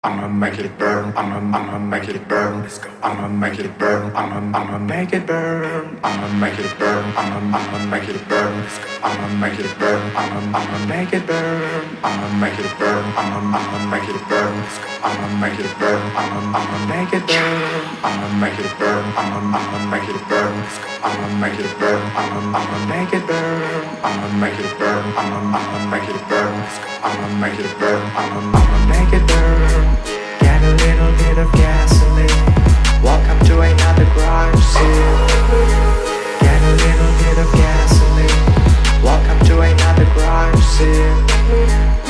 I'ma make it burn, I'ma make it burn, let's go. I'ma make it burn, I'ma make it burn, I'ma make it burn, I'ma make it burn, let's go. I'ma make it burn, I'ma make it burn, I'ma make it burn, I'ma make it burn, let's go. I'ma make it burn, I'ma make it burn, I'ma make it burn, I'ma make it burn, let's go. I'ma make it burn, I'ma make it burn, I'ma make it burn, I'ma make it burn, let's go. I'ma make it burn, I'ma make it burn. Get a little bit of gasoline. Welcome to another garage sale. Get a little bit of gasoline. Welcome to another garage sale.